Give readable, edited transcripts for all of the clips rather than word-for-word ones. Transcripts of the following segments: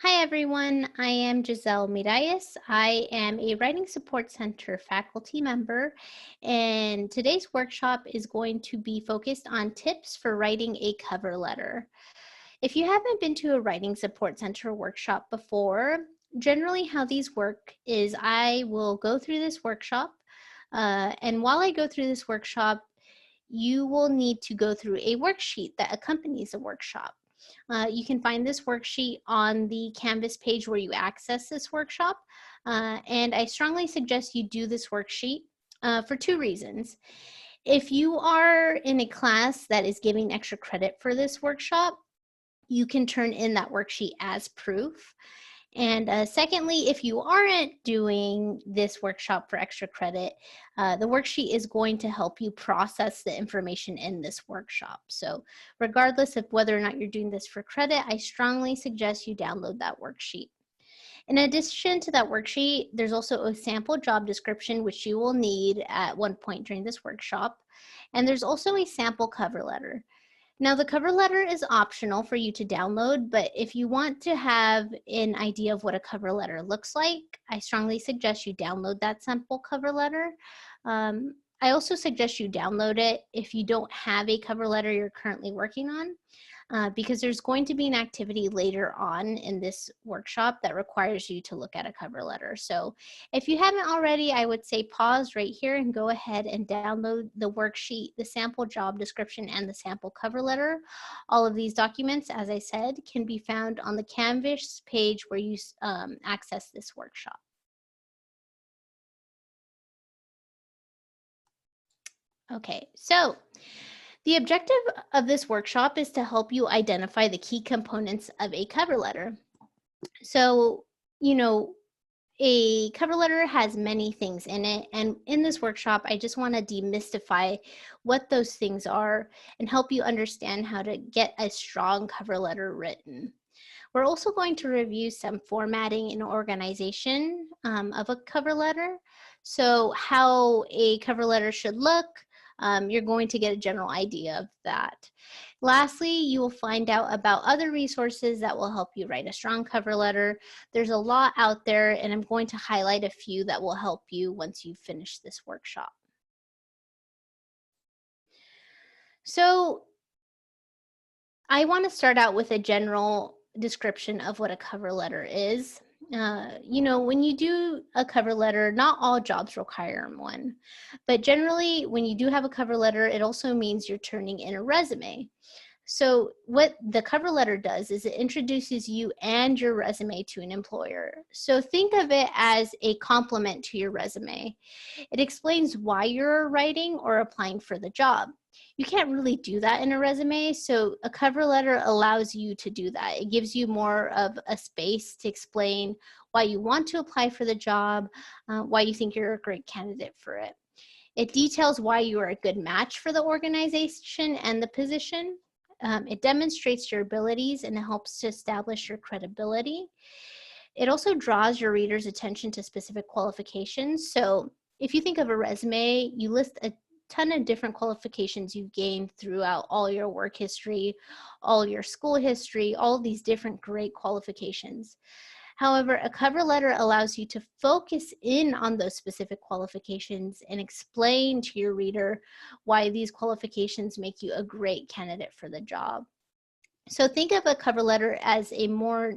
Hi everyone, I am Giselle Miralles. I am a Writing Support Center faculty member, and today's workshop is going to be focused on tips for writing a cover letter. If you haven't been to a Writing Support Center workshop before, generally how these work is I will go through this workshop, and while I go through this workshop, you will need to go through a worksheet that accompanies the workshop. You can find this worksheet on the Canvas page where you access this workshop. And I strongly suggest you do this worksheet for two reasons. If you are in a class that is giving extra credit for this workshop, you can turn in that worksheet as proof. And secondly, if you aren't doing this workshop for extra credit, the worksheet is going to help you process the information in this workshop. So regardless of whether or not you're doing this for credit, I strongly suggest you download that worksheet. In addition to that worksheet, there's also a sample job description, which you will need at one point during this workshop. And there's also a sample cover letter. Now, the cover letter is optional for you to download, but if you want to have an idea of what a cover letter looks like, I strongly suggest you download that sample cover letter. I also suggest you download it if you don't have a cover letter you're currently working on, because there's going to be an activity later on in this workshop that requires you to look at a cover letter. So if you haven't already, I would say pause right here and go ahead and download the worksheet, the sample job description, and the sample cover letter. All of these documents, as I said, can be found on the Canvas page where you access this workshop. Okay, so the objective of this workshop is to help you identify the key components of a cover letter. So, you know, a cover letter has many things in it, and in this workshop, I just want to demystify what those things are and help you understand how to get a strong cover letter written. We're also going to review some formatting and organization of a cover letter. So how a cover letter should look, you're going to get a general idea of that. Lastly, you will find out about other resources that will help you write a strong cover letter. There's a lot out there, and I'm going to highlight a few that will help you once you finish this workshop. So I want to start out with a general description of what a cover letter is. When you do a cover letter, not all jobs require one, but generally, when you do have a cover letter, it also means you're turning in a resume. So what the cover letter does is it introduces you and your resume to an employer. So think of it as a complement to your resume. It explains why you're writing or applying for the job. You can't really do that in a resume, so a cover letter allows you to do that. It gives you more of a space to explain why you want to apply for the job, why you think you're a great candidate for it. It details why you are a good match for the organization and the position. It demonstrates your abilities and it helps to establish your credibility. It also draws your reader's attention to specific qualifications. So if you think of a resume, you list a ton of different qualifications you've gained throughout all your work history, all your school history, all of these different great qualifications. However, a cover letter allows you to focus in on those specific qualifications and explain to your reader why these qualifications make you a great candidate for the job. So think of a cover letter as a more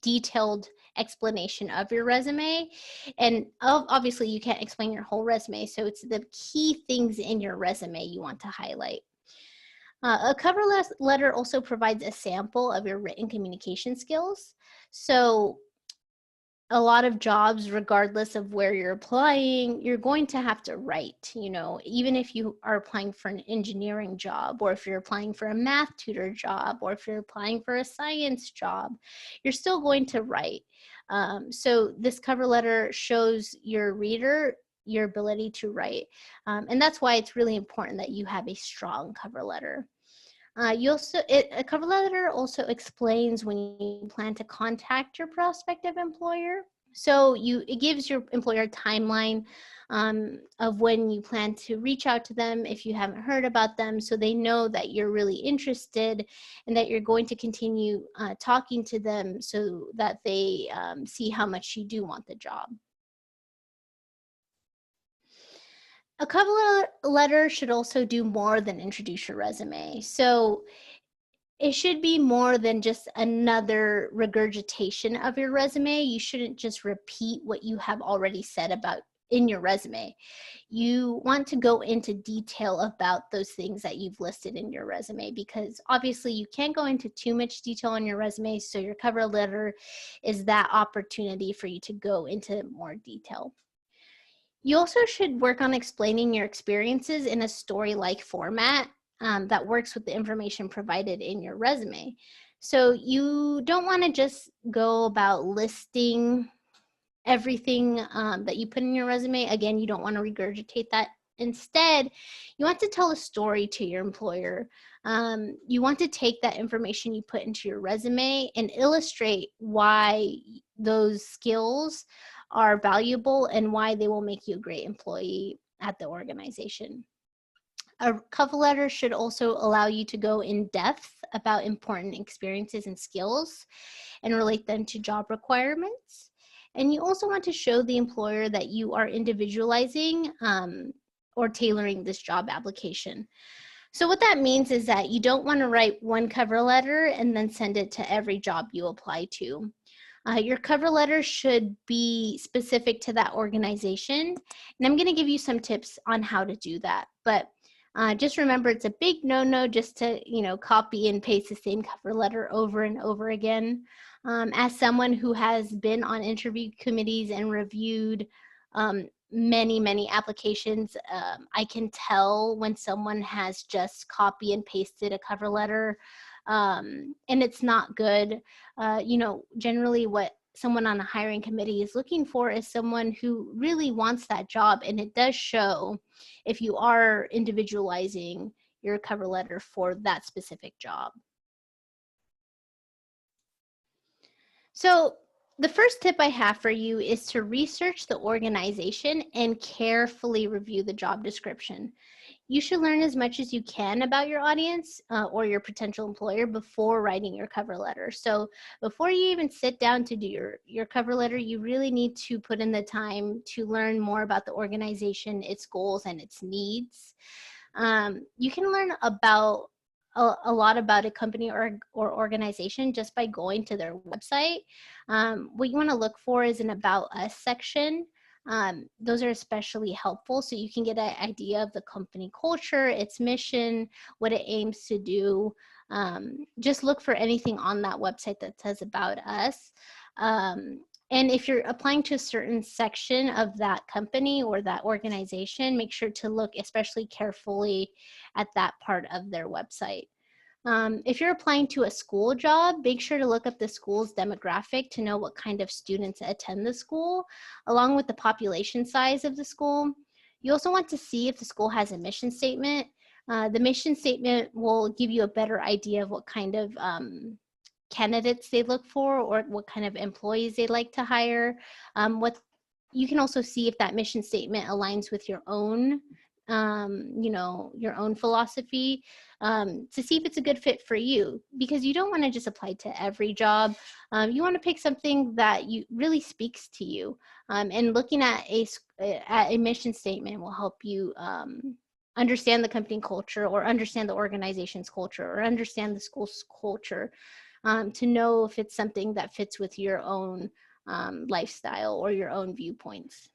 detailed explanation of your resume. And obviously, you can't explain your whole resume. So it's the key things in your resume you want to highlight. A cover letter also provides a sample of your written communication skills. So a lot of jobs, regardless of where you're applying, you're going to have to write, even if you are applying for an engineering job, or if you're applying for a math tutor job, or if you're applying for a science job, you're still going to write. So this cover letter shows your reader your ability to write. And that's why it's really important that you have a strong cover letter. A cover letter also explains when you plan to contact your prospective employer. So it gives your employer a timeline of when you plan to reach out to them if you haven't heard about them, so they know that you're really interested and that you're going to continue talking to them so that they see how much you do want the job. A cover letter should also do more than introduce your resume. So it should be more than just another regurgitation of your resume. You shouldn't just repeat what you have already said about in your resume. You want to go into detail about those things that you've listed in your resume, because obviously you can't go into too much detail on your resume. So your cover letter is that opportunity for you to go into more detail. You also should work on explaining your experiences in a story-like format that works with the information provided in your resume. So you don't want to just go about listing everything that you put in your resume. Again, you don't want to regurgitate that. Instead, you want to tell a story to your employer. You want to take that information you put into your resume and illustrate why those skills are valuable and why they will make you a great employee at the organization. A cover letter should also allow you to go in depth about important experiences and skills and relate them to job requirements. And you also want to show the employer that you are individualizing or tailoring this job application. So what that means is that you don't want to write one cover letter and then send it to every job you apply to. Your cover letter should be specific to that organization. And I'm going to give you some tips on how to do that. But just remember, it's a big no-no just to, copy and paste the same cover letter over and over again. As someone who has been on interview committees and reviewed many applications, I can tell when someone has just copy and pasted a cover letter and it's not good. Generally what someone on a hiring committee is looking for is someone who really wants that job, and it does show if you are individualizing your cover letter for that specific job. So the first tip I have for you is to research the organization and carefully review the job description. You should learn as much as you can about your audience or your potential employer before writing your cover letter. So before you even sit down to do your cover letter, you really need to put in the time to learn more about the organization, its goals, and its needs. You can learn about a lot about a company or organization just by going to their website. What you want to look for is an About Us section. Those are especially helpful so you can get an idea of the company culture, its mission, what it aims to do. Just look for anything on that website that says About Us. And if you're applying to a certain section of that company or that organization, make sure to look especially carefully at that part of their website. If you're applying to a school job, make sure to look up the school's demographic to know what kind of students attend the school, along with the population size of the school. You also want to see if the school has a mission statement. The mission statement will give you a better idea of what kind of candidates they look for or what kind of employees they like to hire. You can also see if that mission statement aligns with your own your own philosophy, to see if it's a good fit for you, because you don't want to just apply to every job. You want to pick something that really speaks to you, and looking at a mission statement will help you understand the company culture or understand the organization's culture or understand the school's culture, to know if it's something that fits with your own lifestyle or your own viewpoints.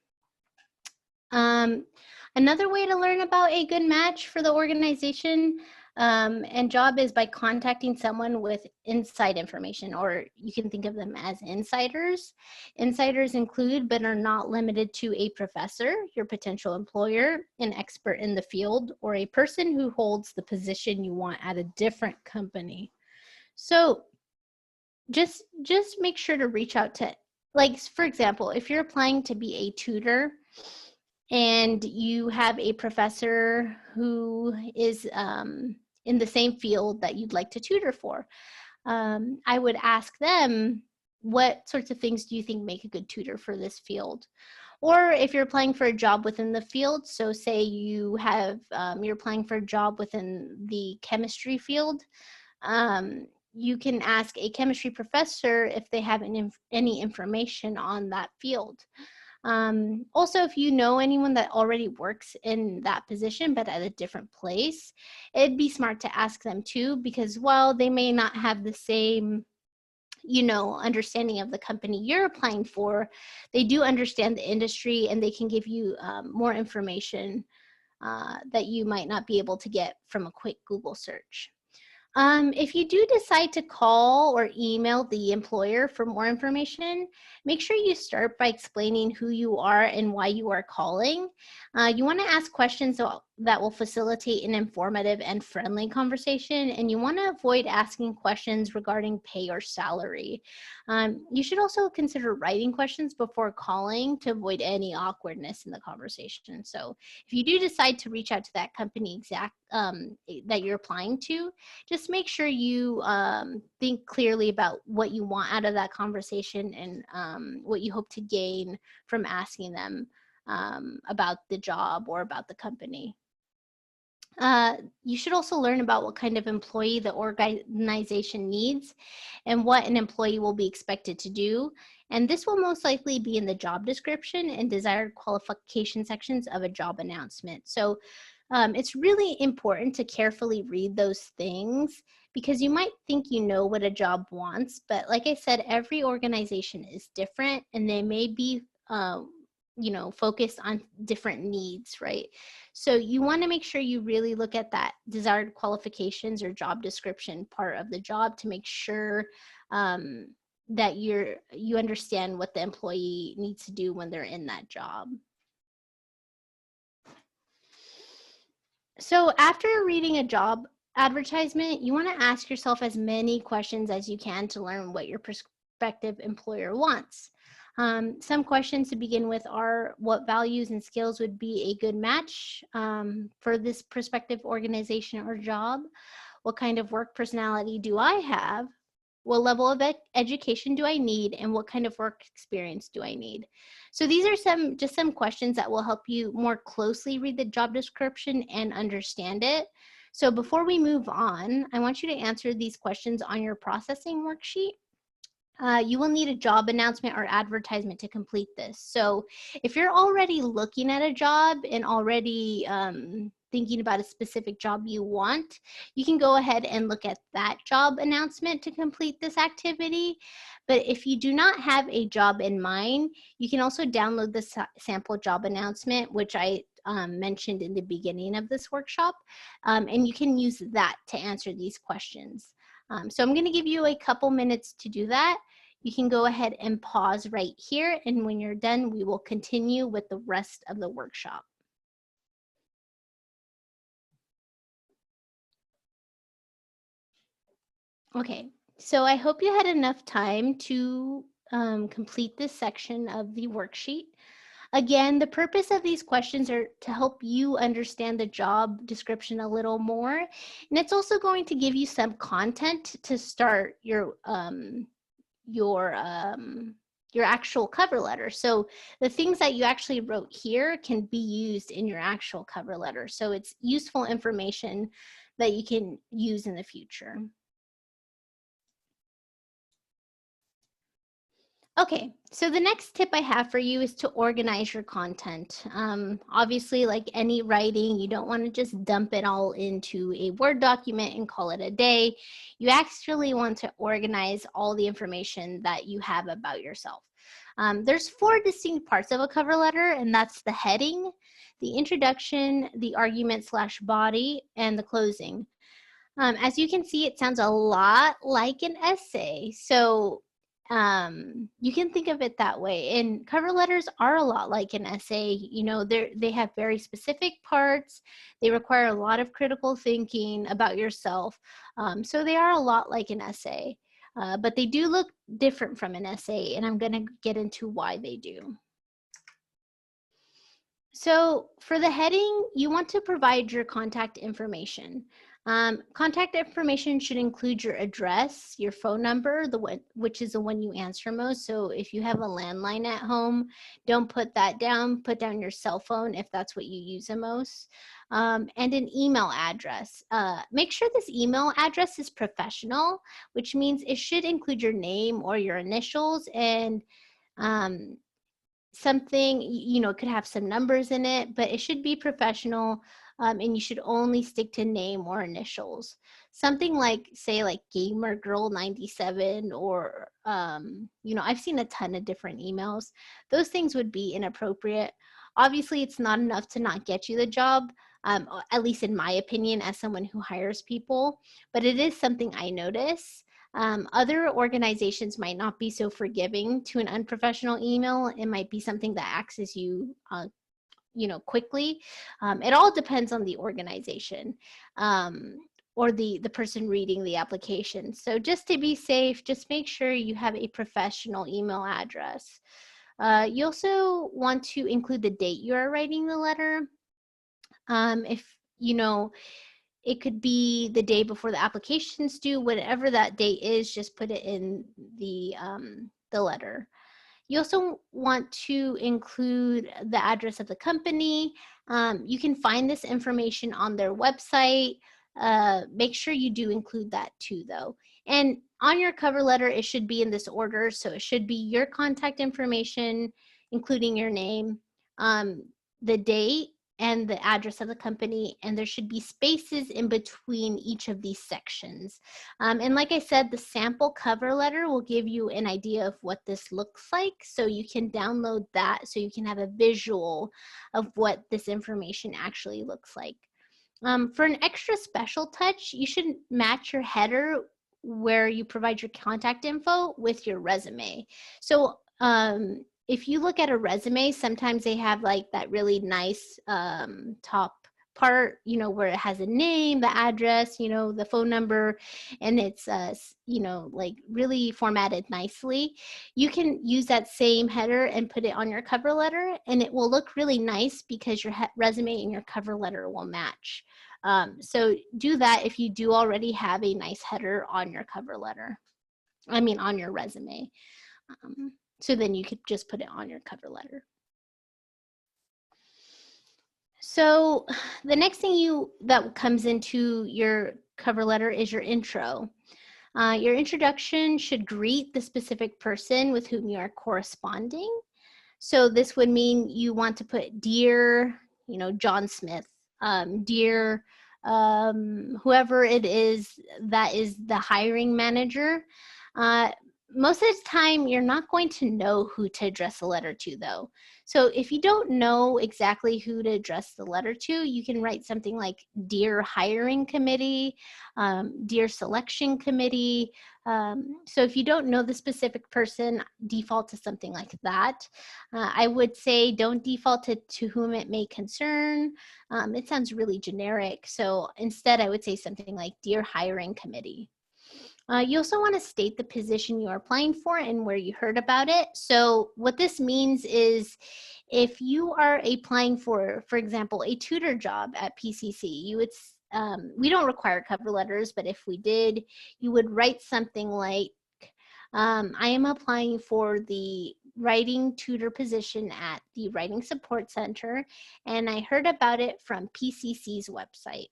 Another way to learn about a good match for the organization and job is by contacting someone with inside information, or you can think of them as insiders. Insiders include, but are not limited to, a professor, your potential employer, an expert in the field, or a person who holds the position you want at a different company. So just make sure to reach out to, like, for example, if you're applying to be a tutor and you have a professor who is in the same field that you'd like to tutor for, I would ask them, what sorts of things do you think make a good tutor for this field? Or if you're applying for a job within the field, so say you have, you're applying for a job within the chemistry field, you can ask a chemistry professor if they have any information on that field. Also, if you know anyone that already works in that position but at a different place, it'd be smart to ask them too, because while they may not have the same understanding of the company you're applying for, they do understand the industry and they can give you more information that you might not be able to get from a quick Google search. If you do decide to call or email the employer for more information, make sure you start by explaining who you are and why you are calling. You want to ask questions that will facilitate an informative and friendly conversation, and you want to avoid asking questions regarding pay or salary. You should also consider writing questions before calling to avoid any awkwardness in the conversation. So if you do decide to reach out to that company that you're applying to, just make sure you think clearly about what you want out of that conversation and what you hope to gain from asking them about the job or about the company. You should also learn about what kind of employee the organization needs and what an employee will be expected to do. And this will most likely be in the job description and desired qualification sections of a job announcement. So it's really important to carefully read those things, because you might think you know what a job wants, but like I said, every organization is different and they may be focused on different needs, right? So you want to make sure you really look at that desired qualifications or job description part of the job to make sure that you understand what the employee needs to do when they're in that job. So after reading a job advertisement, you want to ask yourself as many questions as you can to learn what your prospective employer wants. Some questions to begin with are, what values and skills would be a good match for this prospective organization or job? What kind of work personality do I have? What level of education do I need? And what kind of work experience do I need? So these are some questions that will help you more closely read the job description and understand it. So before we move on, I want you to answer these questions on your processing worksheet. You will need a job announcement or advertisement to complete this. So if you're already looking at a job and already thinking about a specific job you want, you can go ahead and look at that job announcement to complete this activity. But if you do not have a job in mind, you can also download the sample job announcement, which I mentioned in the beginning of this workshop, and you can use that to answer these questions. So I'm going to give you a couple minutes to do that. You can go ahead and pause right here, and when you're done, we will continue with the rest of the workshop. Okay, so I hope you had enough time to complete this section of the worksheet. Again, the purpose of these questions are to help you understand the job description a little more, and it's also going to give you some content to start your actual cover letter. So the things that you actually wrote here can be used in your actual cover letter. So it's useful information that you can use in the future. Okay, so the next tip I have for you is to organize your content. Obviously, like any writing, you don't want to just dump it all into a Word document and call it a day. You actually want to organize all the information that you have about yourself. There's 4 distinct parts of a cover letter, and that's the heading, the introduction, the argument/body, and the closing. As you can see, it sounds a lot like an essay. So you can think of it that way. And cover letters are a lot like an essay. You know, they have very specific parts. They require a lot of critical thinking about yourself. So they are a lot like an essay, but they do look different from an essay, and I'm going to get into why they do. So for the heading, you want to provide your contact information. Contact information should include your address, your phone number, which is the one you answer most. So if you have a landline at home, don't put that down. Put down your cell phone if that's what you use the most. And an email address. Make sure this email address is professional, which means it should include your name or your initials and um, something, it could have some numbers in it, but it should be professional, and you should only stick to name or initials. Something like, say, like Gamer Girl 97 or, I've seen a ton of different emails. Those things would be inappropriate. Obviously, it's not enough to not get you the job, at least in my opinion, as someone who hires people, but it is something I notice. Other organizations might not be so forgiving to an unprofessional email. It might be something that accesses you, quickly. It all depends on the organization or the person reading the application. So just to be safe, just make sure you have a professional email address. You also want to include the date you are writing the letter. If it could be the day before the application's due, whatever that date is, just put it in the letter. You also want to include the address of the company. You can find this information on their website. Make sure you do include that too, though. And on your cover letter, it should be in this order. So it should be your contact information, including your name, the date, and the address of the company, and there should be spaces in between each of these sections. And like I said, the sample cover letter will give you an idea of what this looks like, so you can download that so you can have a visual of what this information actually looks like. For an extra special touch, you should match your header where you provide your contact info with your resume. So if you look at a resume, sometimes they have like that really nice top part, where it has a name, the address, the phone number, and it's, like really formatted nicely. You can use that same header and put it on your cover letter, and it will look really nice because your resume and your cover letter will match. So do that if you do already have a nice header on your cover letter. On your resume. So then you could just put it on your cover letter. So the next thing that comes into your cover letter is your intro. Your introduction should greet the specific person with whom you are corresponding. So this would mean you want to put dear, John Smith, dear, whoever it is that is the hiring manager. Most of the time, you're not going to know who to address the letter to, though. So if you don't know exactly who to address the letter to, you can write something like Dear Hiring Committee, Dear Selection Committee. So if you don't know the specific person, default to something like that. I would say don't default to whom it may concern. It sounds really generic. So instead, I would say something like Dear Hiring Committee. You also want to state the position you are applying for and where you heard about it. So what this means is if you are applying for example, a tutor job at PCC, you would, we don't require cover letters, but if we did, you would write something like, I am applying for the writing tutor position at the Writing Support Center, and I heard about it from PCC's website.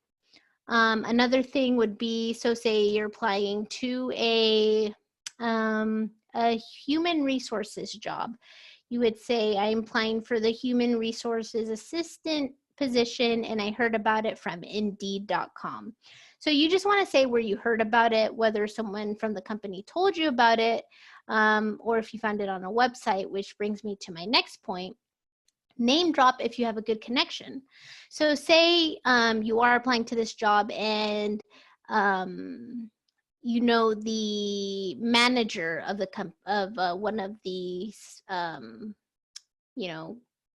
Another thing would be, so say you're applying to a human resources job. You would say, I'm applying for the human resources assistant position, and I heard about it from Indeed.com. So you just want to say where you heard about it, whether someone from the company told you about it, or if you found it on a website, which brings me to my next point. Name drop if you have a good connection. So say you are applying to this job and the manager of one of these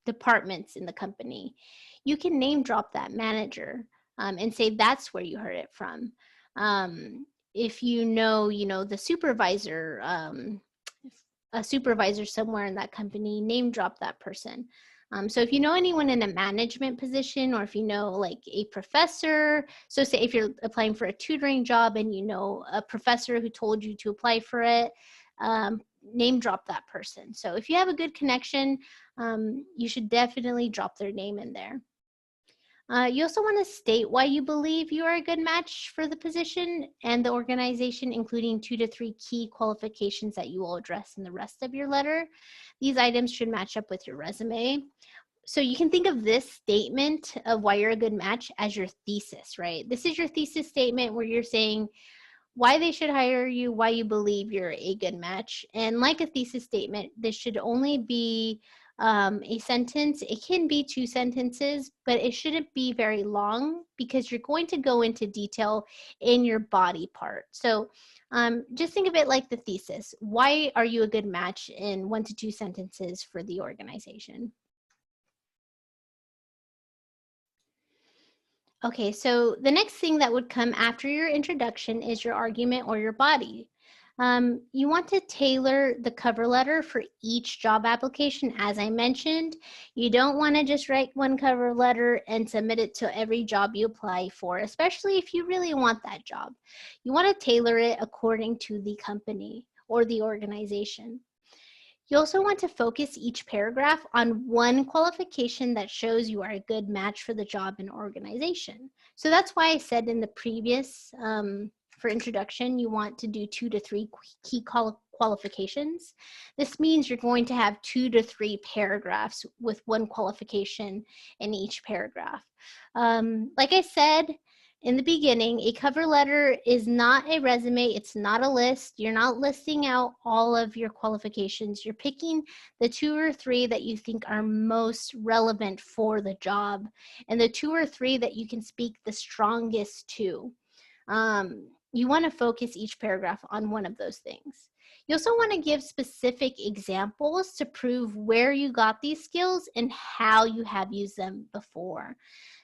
departments in the company. You can name drop that manager and say that's where you heard it from. If the supervisor, a supervisor somewhere in that company, name drop that person. So if you know anyone in a management position, or if you know like a professor, so say if you're applying for a tutoring job and you know a professor who told you to apply for it, name drop that person. So if you have a good connection, you should definitely drop their name in there. You also want to state why you believe you are a good match for the position and the organization, including 2 to 3 key qualifications that you will address in the rest of your letter. These items should match up with your resume. So you can think of this statement of why you're a good match as your thesis, right? This is your thesis statement where you're saying why they should hire you, why you believe you're a good match. And like a thesis statement, this should only be a sentence. It can be 2 sentences, but it shouldn't be very long because you're going to go into detail in your body part. So just think of it like the thesis. Why are you a good match in 1 to 2 sentences for the organization? Okay, so the next thing that would come after your introduction is your argument or your body. You want to tailor the cover letter for each job application, as I mentioned. You don't want to just write one cover letter and submit it to every job you apply for, especially if you really want that job. You want to tailor it according to the company or the organization. You also want to focus each paragraph on one qualification that shows you are a good match for the job and organization. So that's why I said in the previous, for introduction, you want to do 2 to 3 key qualifications. This means you're going to have 2 to 3 paragraphs with one qualification in each paragraph. Like I said, in the beginning, a cover letter is not a resume. It's not a list. You're not listing out all of your qualifications. You're picking the 2 or 3 that you think are most relevant for the job and the 2 or 3 that you can speak the strongest to. You want to focus each paragraph on one of those things. You also want to give specific examples to prove where you got these skills and how you have used them before.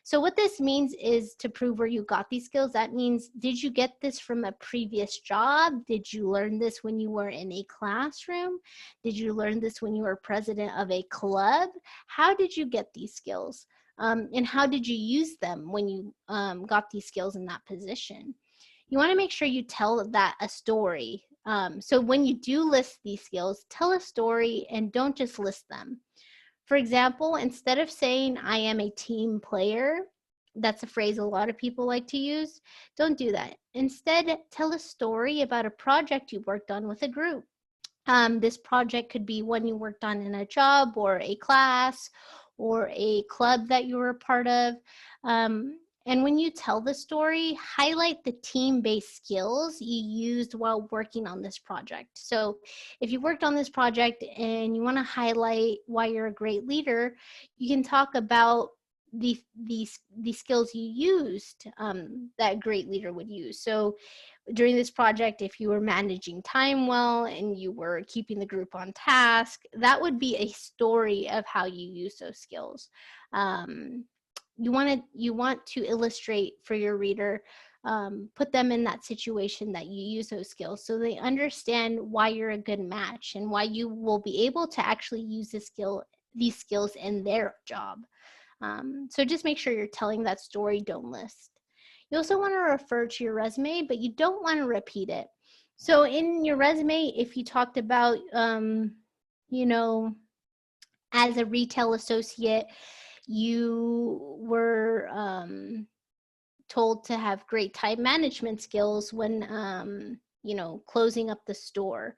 So what this means is to prove where you got these skills. That means, did you get this from a previous job? Did you learn this when you were in a classroom? Did you learn this when you were president of a club? How did you get these skills? And how did you use them when you got these skills in that position? You want to make sure you tell that a story. So when you do list these skills, tell a story and don't just list them. For example, instead of saying, I am a team player, that's a phrase a lot of people like to use, don't do that. Instead, tell a story about a project you worked on with a group. This project could be one you worked on in a job or a class or a club that you were a part of. And when you tell the story, highlight the team-based skills you used while working on this project. So if you worked on this project and you want to highlight why you're a great leader, you can talk about the skills you used that a great leader would use. So during this project, if you were managing time well and you were keeping the group on task, that would be a story of how you use those skills. You want to illustrate for your reader, put them in that situation that you use those skills so they understand why you're a good match and why you will be able to actually use these skills in their job. So just make sure you're telling that story, don't list. You also want to refer to your resume, but you don't want to repeat it. So in your resume, if you talked about, you know, as a retail associate, you were told to have great time management skills when, you know, closing up the store.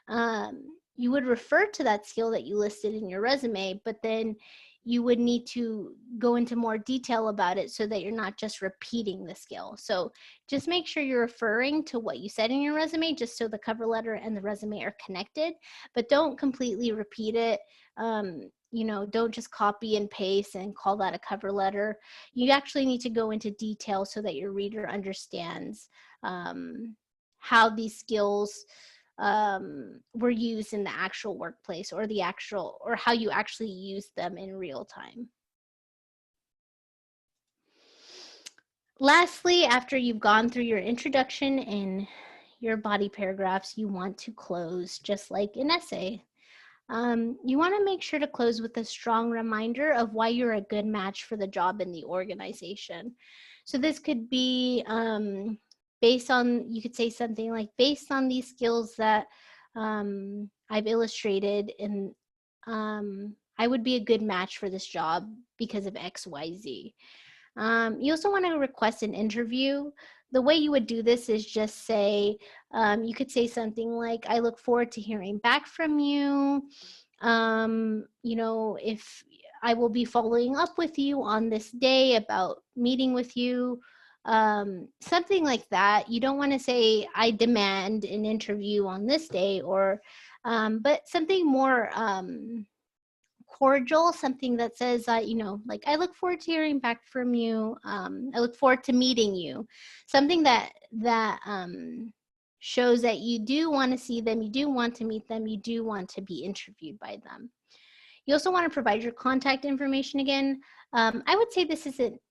You would refer to that skill that you listed in your resume, but then you would need to go into more detail about it so that you're not just repeating the skill. So just make sure you're referring to what you said in your resume, just so the cover letter and the resume are connected, but don't completely repeat it. You know, don't just copy and paste and call that a cover letter. You actually need to go into detail so that your reader understands how these skills were used in the actual workplace or how you actually use them in real time. Lastly, after you've gone through your introduction and your body paragraphs, you want to close just like an essay. You want to make sure to close with a strong reminder of why you're a good match for the job in the organization. So this could be based on, you could say something like, based on these skills that I've illustrated, and I would be a good match for this job because of X, Y, Z. You also want to request an interview. The way you would do this is just say, you could say something like, I look forward to hearing back from you. If I will be following up with you on this day about meeting with you, something like that. You don't want to say, I demand an interview on this day, or, but something more, cordial, something that says, like, I look forward to hearing back from you. I look forward to meeting you. Something that shows that you do want to see them, you do want to meet them, you do want to be interviewed by them. You also want to provide your contact information again. I would say this isn't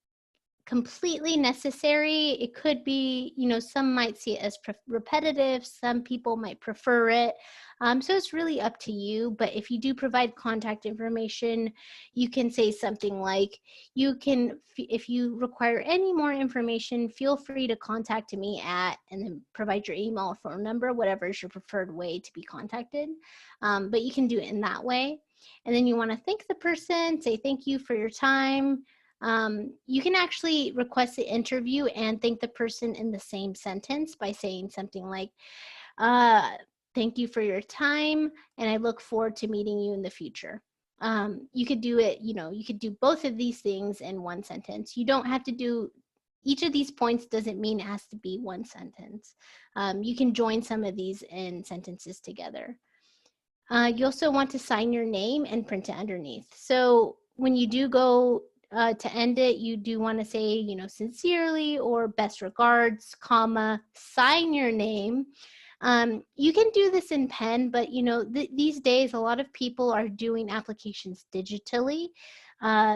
completely necessary. It could be, some might see it as repetitive, some people might prefer it. So it's really up to you. But if you do provide contact information, you can say something like, if you require any more information, feel free to contact me at, and then provide your email or phone number, whatever is your preferred way to be contacted. But you can do it in that way. And then you want to thank the person, say thank you for your time. You can actually request the interview and thank the person in the same sentence by saying something like, thank you for your time, and I look forward to meeting you in the future. You could do it, you could do both of these things in one sentence. You don't have to do each of these points, doesn't mean it has to be one sentence. You can join some of these in sentences together. You also want to sign your name and print it underneath. So when you do go to end it, you do want to say, sincerely, or best regards, comma, sign your name. You can do this in pen, but these days a lot of people are doing applications digitally.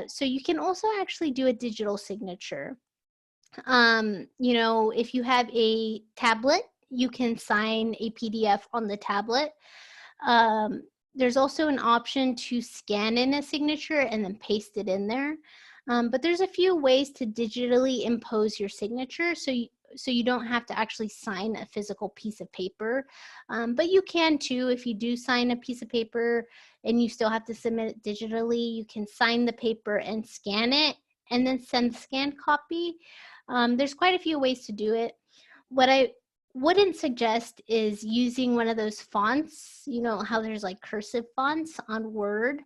So you can also actually do a digital signature. If you have a tablet, you can sign a PDF on the tablet. There's also an option to scan in a signature and then paste it in there. But there's a few ways to digitally impose your signature, so you don't have to actually sign a physical piece of paper. But you can too. If you do sign a piece of paper and you still have to submit it digitally, you can sign the paper and scan it and then send the scanned copy. There's quite a few ways to do it. What I wouldn't suggest is using one of those fonts, how there's like cursive fonts on Word.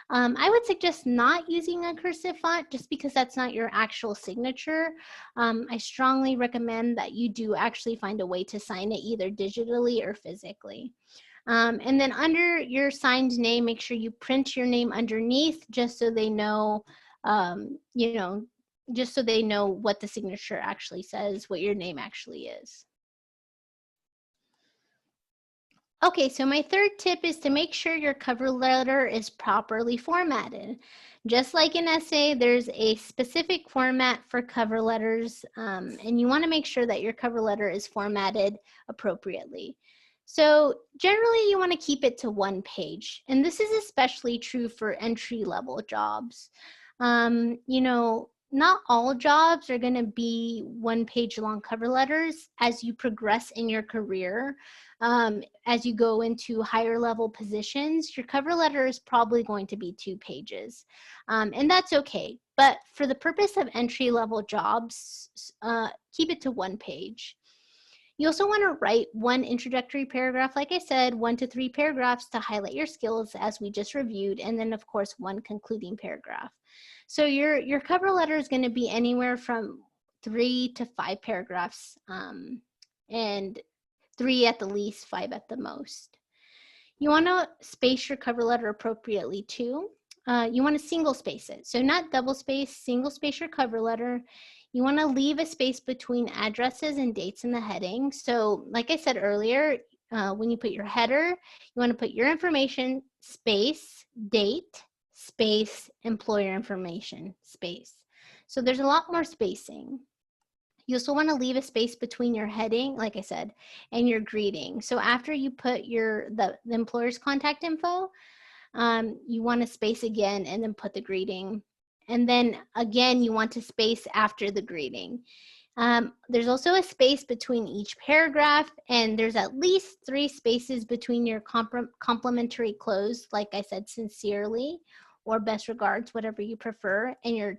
I would suggest not using a cursive font just because that's not your actual signature. I strongly recommend that you do actually find a way to sign it either digitally or physically. And then under your signed name, make sure you print your name underneath just so they know, just so they know what the signature actually says, what your name actually is. Okay, so my third tip is to make sure your cover letter is properly formatted. Just like an essay, there's a specific format for cover letters, and you want to make sure that your cover letter is formatted appropriately. So generally, you want to keep it to one page, and this is especially true for entry-level jobs. Not all jobs are going to be one-page long cover letters. As you progress in your career, as you go into higher level positions, your cover letter is probably going to be 2 pages. And that's okay. But for the purpose of entry level jobs, keep it to 1 page. You also want to write 1 introductory paragraph, like I said, 1 to 3 paragraphs to highlight your skills as we just reviewed, and then of course 1 concluding paragraph. So your cover letter is going to be anywhere from 3 to 5 paragraphs, and 3 at the least, 5 at the most. You want to space your cover letter appropriately too. You want to single space it. So not double space, single space your cover letter. You want to leave a space between addresses and dates in the heading. So like I said earlier, when you put your header, you want to put your information, space, date, space, employer information, space. So there's a lot more spacing. You also want to leave a space between your heading, like I said, and your greeting. So after you put the employer's contact info, You want to space again and then put the greeting. And then again, you want to space after the greeting. There's also a space between each paragraph, and there's at least 3 spaces between your complimentary close, like I said, sincerely or best regards, whatever you prefer, and your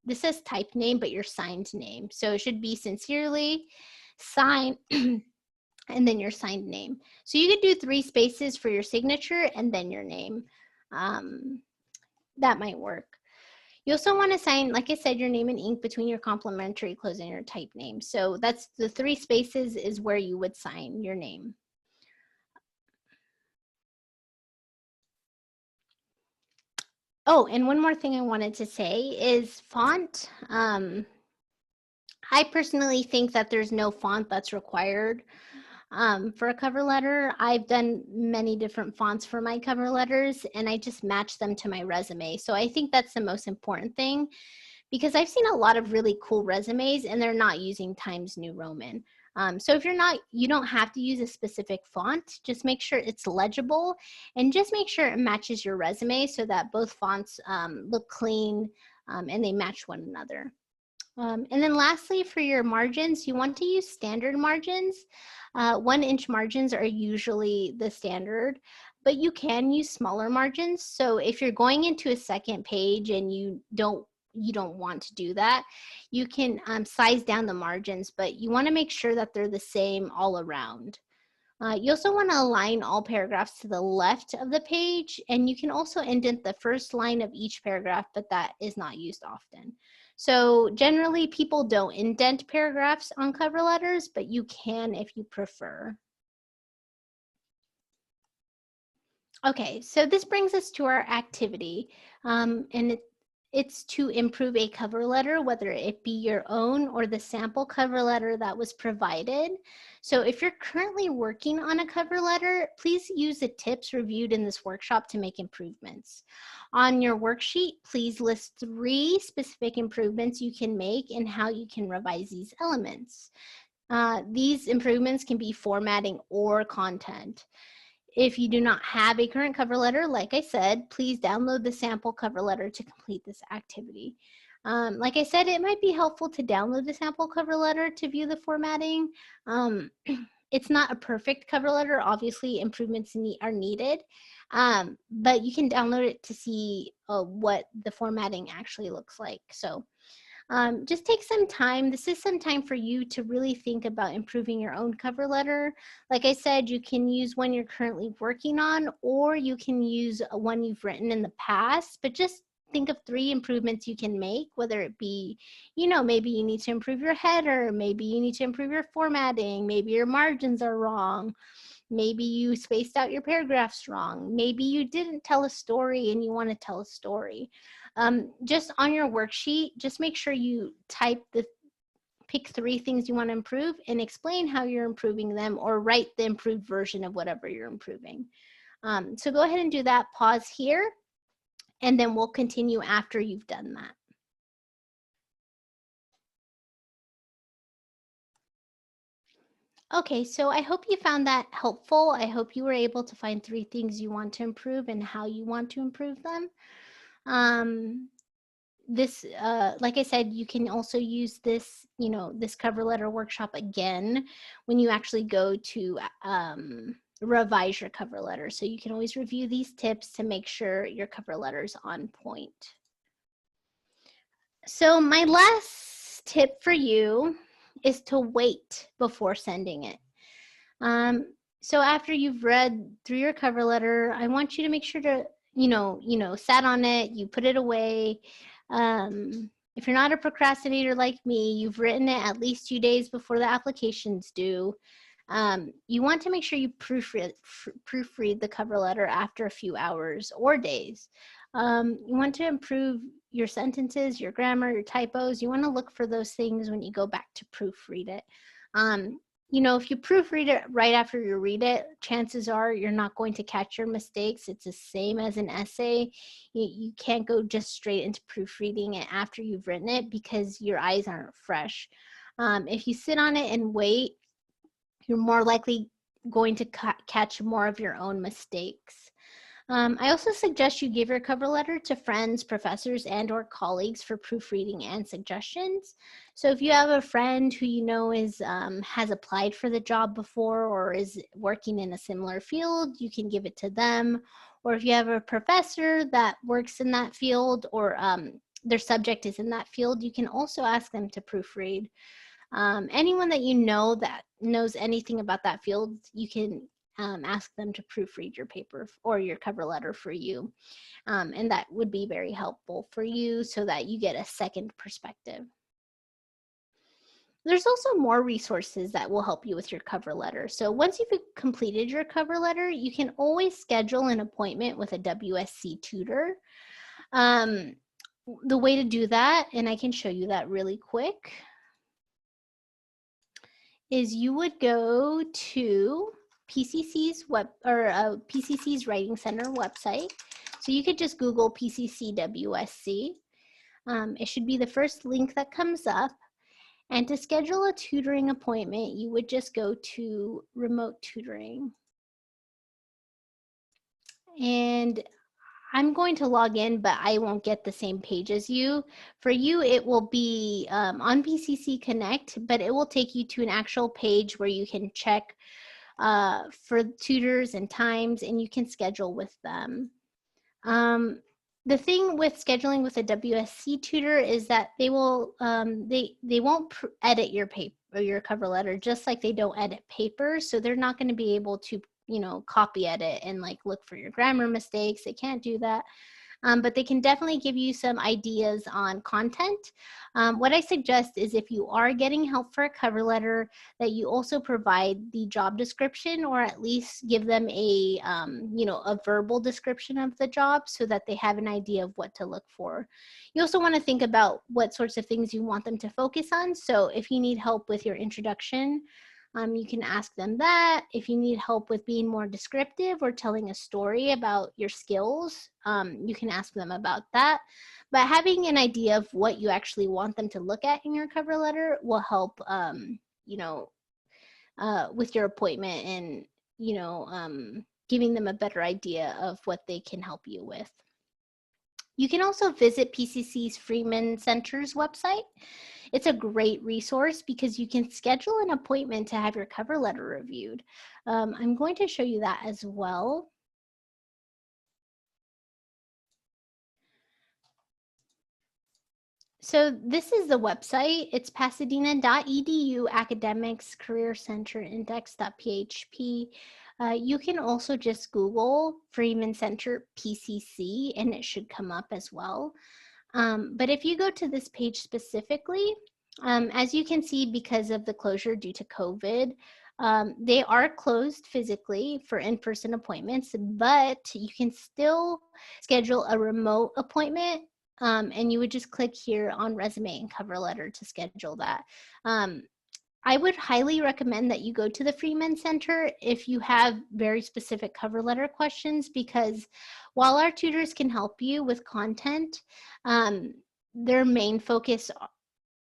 this says type name, but your signed name. So it should be sincerely, sign, and then your signed name. So you could do 3 spaces for your signature and then your name. That might work. You also want to sign, like I said, your name in ink between your complimentary close and your type name. So that's the 3 spaces is where you would sign your name. Oh, and one more thing I wanted to say is font. I personally think that there's no font that's required for a cover letter. I've done many different fonts for my cover letters, and I just match them to my resume. So I think that's the most important thing, because I've seen a lot of really cool resumes and they're not using Times New Roman. So if you don't have to use a specific font, just make sure it's legible and just make sure it matches your resume so that both fonts look clean and they match one another. And then lastly, for your margins, you want to use standard margins. 1-inch margins are usually the standard, but you can use smaller margins. So if you're going into a second page and you don't want to do that, you can size down the margins, but you want to make sure that they're the same all around. You also want to align all paragraphs to the left of the page, and you can also indent the first line of each paragraph, but that is not used often. So generally, people don't indent paragraphs on cover letters, but you can if you prefer. Okay, so this brings us to our activity, and it's to improve a cover letter, whether it be your own or the sample cover letter that was provided. So if you're currently working on a cover letter, please use the tips reviewed in this workshop to make improvements. On your worksheet, please list 3 specific improvements you can make and how you can revise these elements. These improvements can be formatting or content. If you do not have a current cover letter, like I said, please download the sample cover letter to complete this activity. Like I said, it might be helpful to download the sample cover letter to view the formatting. It's not a perfect cover letter. Obviously, improvements are needed, but you can download it to see what the formatting actually looks like. So just take some time. This is some time for you to really think about improving your own cover letter. Like I said, you can use one you're currently working on, or you can use one you've written in the past, but just think of 3 improvements you can make, whether it be, maybe you need to improve your header, maybe you need to improve your formatting, maybe your margins are wrong, maybe you spaced out your paragraphs wrong, maybe you didn't tell a story and you want to tell a story. Just on your worksheet, just make sure you pick 3 things you want to improve and explain how you're improving them, or write the improved version of whatever you're improving. So go ahead and do that. Pause here, and then we'll continue after you've done that. Okay, so I hope you found that helpful. I hope you were able to find 3 things you want to improve and how you want to improve them. This, like I said, you can also use this, this cover letter workshop again when you actually go to revise your cover letter. So you can always review these tips to make sure your cover letter is on point. So my last tip for you is to wait before sending it. So after you've read through your cover letter, I want you to make sure to, sat on it, you put it away. If you're not a procrastinator like me, you've written it at least 2 days before the application's due. You want to make sure you proofread the cover letter after a few hours or days. You want to improve your sentences, your grammar, your typos. You want to look for those things when you go back to proofread it. If you proofread it right after you read it, chances are you're not going to catch your mistakes. It's the same as an essay. You can't go just straight into proofreading it after you've written it because your eyes aren't fresh. If you sit on it and wait, you're more likely going to catch more of your own mistakes. I also suggest you give your cover letter to friends, professors, and or colleagues for proofreading and suggestions. So if you have a friend who you know is has applied for the job before or is working in a similar field, you can give it to them. Or if you have a professor that works in that field or their subject is in that field, you can also ask them to proofread. Anyone that you know that knows anything about that field, you can ask them to proofread your paper or your cover letter for you. And that would be very helpful for you so that you get a second perspective. There's also more resources that will help you with your cover letter. So once you've completed your cover letter, you can always schedule an appointment with a WSC tutor. Um, the way to do that, and I can show you that really quick, is you would go to PCC's PCC's Writing Center website. So you could just Google PCC WSC. It should be the first link that comes up. And to schedule a tutoring appointment, you would just go to remote tutoring. And I'm going to log in, but I won't get the same page as you. For you, it will be on PCC Connect, but it will take you to an actual page where you can check for tutors and times, and you can schedule with them. The thing with scheduling with a WSC tutor is that they will they won't edit your paper or your cover letter, just like they don't edit papers. So they're not going to be able to, you know, copy edit and like look for your grammar mistakes. They can't do that. But they can definitely give you some ideas on content. What I suggest is if you are getting help for a cover letter, that you also provide the job description or at least give them a, you know, a verbal description of the job so that they have an idea of what to look for. You also want to think about what sorts of things you want them to focus on. So if you need help with your introduction, you can ask them that. If you need help with being more descriptive or telling a story about your skills, you can ask them about that. But having an idea of what you actually want them to look at in your cover letter will help, you know, with your appointment and, you know, giving them a better idea of what they can help you with. You can also visit PCC's Freeman Center's website. It's a great resource because you can schedule an appointment to have your cover letter reviewed. I'm going to show you that as well. So this is the website. It's pasadena.edu academics career center index.php. You can also just Google Freeman Center PCC and it should come up as well. But if you go to this page specifically, as you can see, because of the closure due to COVID, they are closed physically for in-person appointments, but you can still schedule a remote appointment, and you would just click here on resume and cover letter to schedule that. I would highly recommend that you go to the Freeman Center if you have very specific cover letter questions, because while our tutors can help you with content, their main focus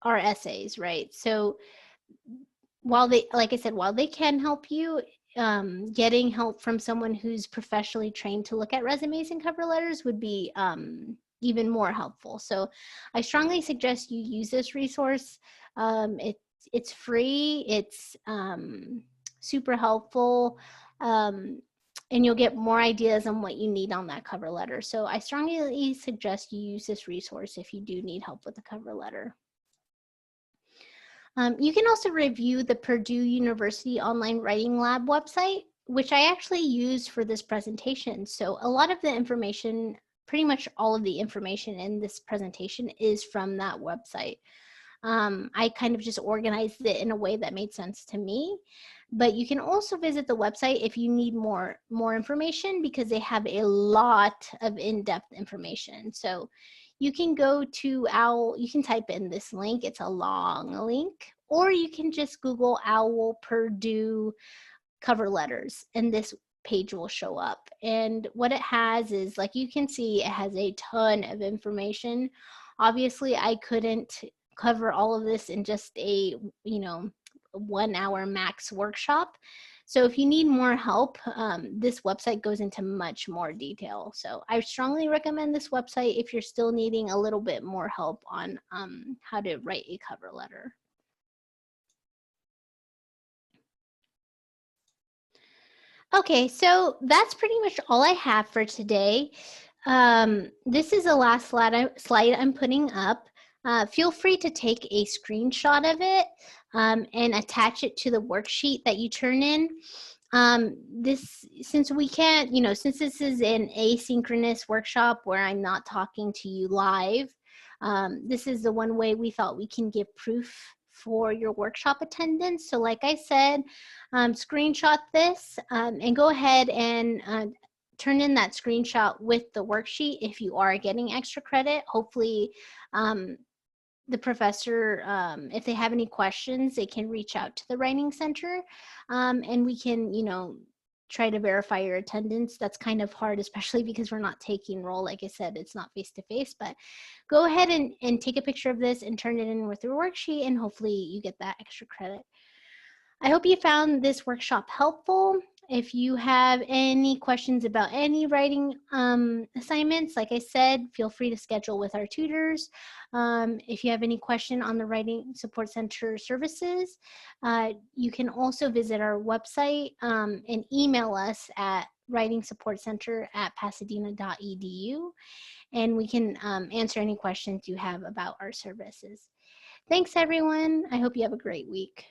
are essays, right? So while they, like I said, while they can help you, getting help from someone who's professionally trained to look at resumes and cover letters would be even more helpful. So I strongly suggest you use this resource. It's free, it's super helpful, and you'll get more ideas on what you need on that cover letter. So I strongly suggest you use this resource if you do need help with the cover letter. You can also review the Purdue University Online Writing Lab website, which I actually used for this presentation. So a lot of the information, pretty much all of the information in this presentation is from that website. I kind of just organized it in a way that made sense to me. But you can also visit the website if you need more information, because they have a lot of in-depth information. So you can go to OWL, you can type in this link, it's a long link, or you can just Google OWL Purdue cover letters and this page will show up. And what it has is, like you can see, it has a ton of information. Obviously, I couldn't cover all of this in just a, you know, 1 hour max workshop. So if you need more help, this website goes into much more detail. So I strongly recommend this website if you're still needing a little bit more help on how to write a cover letter. Okay, so that's pretty much all I have for today. This is the last slide I'm putting up. Feel free to take a screenshot of it and attach it to the worksheet that you turn in. Since we can't, since this is an asynchronous workshop where I'm not talking to you live, this is the one way we thought we can give proof for your workshop attendance. So like I said, screenshot this and go ahead and turn in that screenshot with the worksheet if you are getting extra credit. Hopefully the professor, if they have any questions, they can reach out to the Writing Center and we can, try to verify your attendance. That's kind of hard, especially because we're not taking roll. Like I said, it's not face-to-face, but go ahead and take a picture of this and turn it in with your worksheet, and hopefully you get that extra credit. I hope you found this workshop helpful. If you have any questions about any writing assignments, like I said, feel free to schedule with our tutors. If you have any question on the Writing Support Center services, you can also visit our website and email us at writingsupportcenter@pasadena.edu, and we can answer any questions you have about our services. Thanks, everyone. I hope you have a great week.